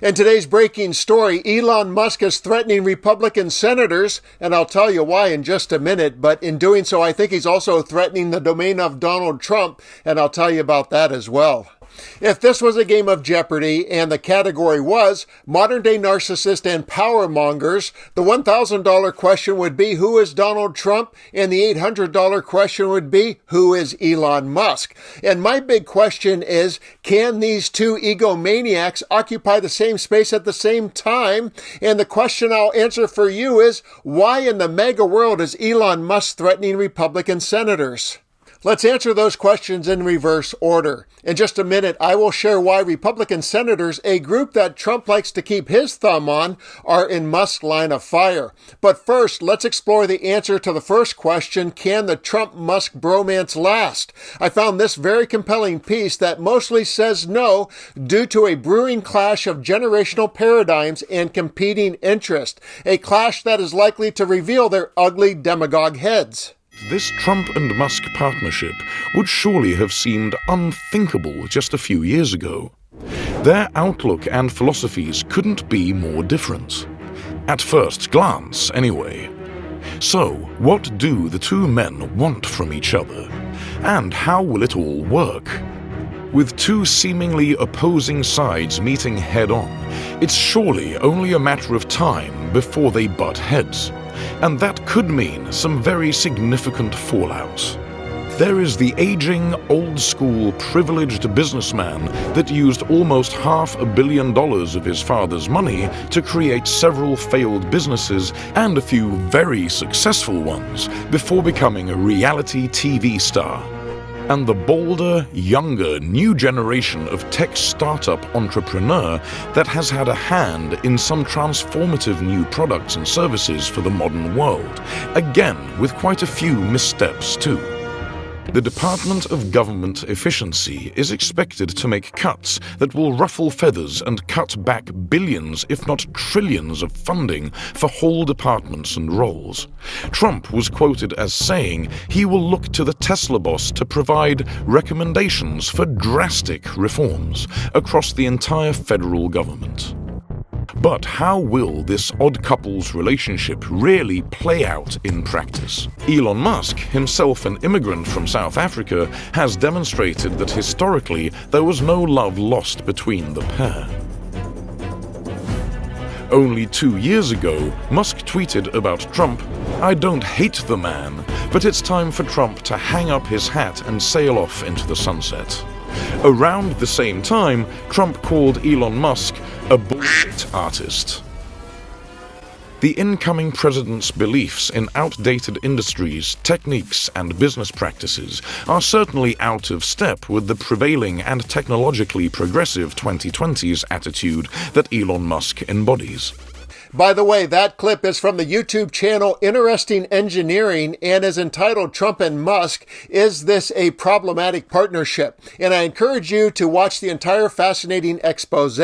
In today's breaking story, Elon Musk is threatening Republican senators, and I'll tell you why in just a minute, but in doing so, I think he's also threatening the domain of Donald Trump, and I'll tell you about that as well. If this was a game of Jeopardy and the category was modern-day narcissists and power mongers, the $1,000 question would be, who is Donald Trump? And the $800 question would be, who is Elon Musk? And my big question is, can these two egomaniacs occupy the same space at the same time? And the question I'll answer for you is, why in the MAGA world is Elon Musk threatening Republican senators? Let's answer those questions in reverse order. In just a minute, I will share why Republican senators, a group that Trump likes to keep his thumb on, are in Musk's line of fire. But first, let's explore the answer to the first question, can the Trump-Musk bromance last? I found this very compelling piece that mostly says no, due to a brewing clash of generational paradigms and competing interests, a clash that is likely to reveal their ugly demagogue heads. This Trump and Musk partnership would surely have seemed unthinkable just a few years ago. Their outlook and philosophies couldn't be more different. At first glance, anyway. So, what do the two men want from each other? And how will it all work? With two seemingly opposing sides meeting head-on, it's surely only a matter of time before they butt heads. And that could mean some very significant fallout. There is the aging, old-school, privileged businessman that used almost $500 million of his father's money to create several failed businesses and a few very successful ones before becoming a reality TV star. And the bolder, younger, new generation of tech startup entrepreneur that has had a hand in some transformative new products and services for the modern world, again with quite a few missteps too. The Department of Government Efficiency is expected to make cuts that will ruffle feathers and cut back billions, if not trillions, of funding for whole departments and roles. Trump was quoted as saying he will look to the Tesla boss to provide recommendations for drastic reforms across the entire federal government. But how will this odd couple's relationship really play out in practice? Elon Musk, himself an immigrant from South Africa, has demonstrated that historically there was no love lost between the pair. Only 2 years ago, Musk tweeted about Trump, "I don't hate the man, but it's time for Trump to hang up his hat and sail off into the sunset." Around the same time, Trump called Elon Musk a bullshit artist. The incoming president's beliefs in outdated industries, techniques, and business practices are certainly out of step with the prevailing and technologically progressive 2020s attitude that Elon Musk embodies. By the way, that clip is from the YouTube channel Interesting Engineering and is entitled Trump and Musk, Is This a Problematic Partnership? And I encourage you to watch the entire fascinating expose.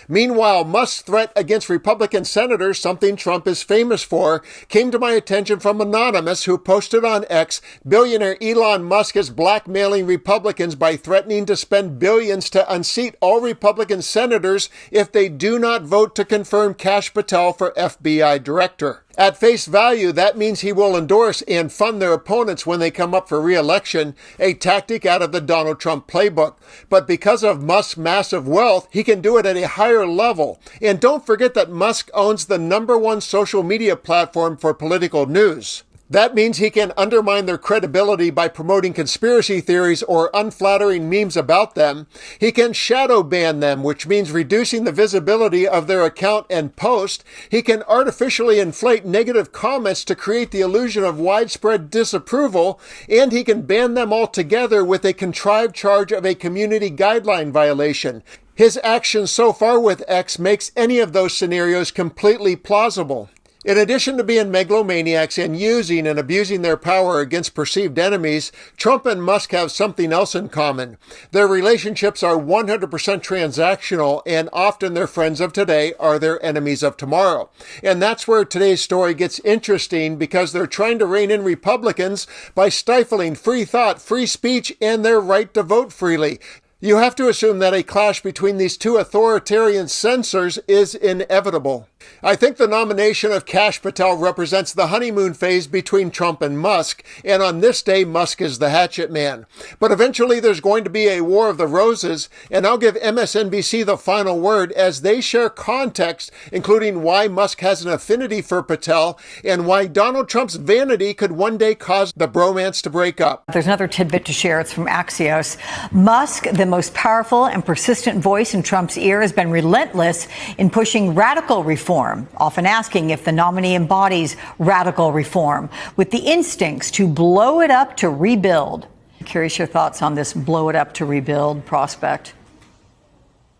Meanwhile, Musk's threat against Republican senators, something Trump is famous for, came to my attention from Anonymous, who posted on X, billionaire Elon Musk is blackmailing Republicans by threatening to spend billions to unseat all Republican senators if they do not vote to confirm Kash Patel for FBI director. At face value, that means he will endorse and fund their opponents when they come up for re-election, a tactic out of the Donald Trump playbook. But because of Musk's massive wealth, he can do it at a higher level. And don't forget that Musk owns the #1 social media platform for political news. That means he can undermine their credibility by promoting conspiracy theories or unflattering memes about them. He can shadow ban them, which means reducing the visibility of their account and post. He can artificially inflate negative comments to create the illusion of widespread disapproval, and he can ban them altogether with a contrived charge of a community guideline violation. His actions so far with X makes any of those scenarios completely plausible. In addition to being megalomaniacs and using and abusing their power against perceived enemies, Trump and Musk have something else in common. Their relationships are 100% transactional, and often their friends of today are their enemies of tomorrow. And that's where today's story gets interesting, because they're trying to rein in Republicans by stifling free thought, free speech, and their right to vote freely. You have to assume that a clash between these two authoritarian censors is inevitable. I think the nomination of Kash Patel represents the honeymoon phase between Trump and Musk, and on this day, Musk is the hatchet man. But eventually there's going to be a war of the roses, and I'll give MSNBC the final word as they share context, including why Musk has an affinity for Patel and why Donald Trump's vanity could one day cause the bromance to break up. There's another tidbit to share. It's from Axios. Musk, the most powerful and persistent voice in Trump's ear, has been relentless in pushing radical reform, often asking if the nominee embodies radical reform, with the instincts to blow it up to rebuild. Curious your thoughts on this blow it up to rebuild prospect.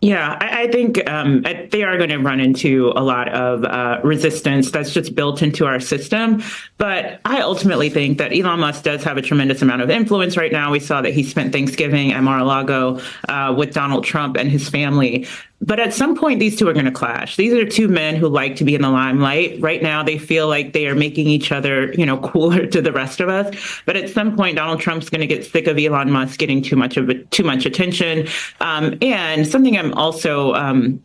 Yeah, I think they are going to run into a lot of resistance that's just built into our system. But I ultimately think that Elon Musk does have a tremendous amount of influence right now. We saw that he spent Thanksgiving at Mar-a-Lago with Donald Trump and his family. But at some point, these two are going to clash. These are two men who like to be in the limelight. Right now, they feel like they are making each other, cooler to the rest of us. But at some point, Donald Trump's going to get sick of Elon Musk getting too much attention. And something I'm also,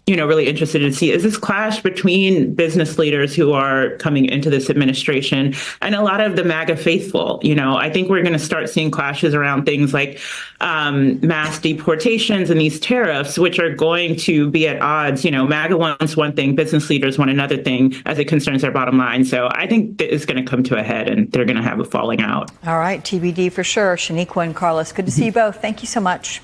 really interested to see is this clash between business leaders who are coming into this administration and a lot of the MAGA faithful. I think we're going to start seeing clashes around things like mass deportations and these tariffs, which are going to be at odds. MAGA wants one thing, business leaders want another thing as it concerns their bottom line. So I think it's going to come to a head and they're going to have a falling out. All right, TBD for sure. Shaniqua and Carlos, good to see you both. Thank you so much.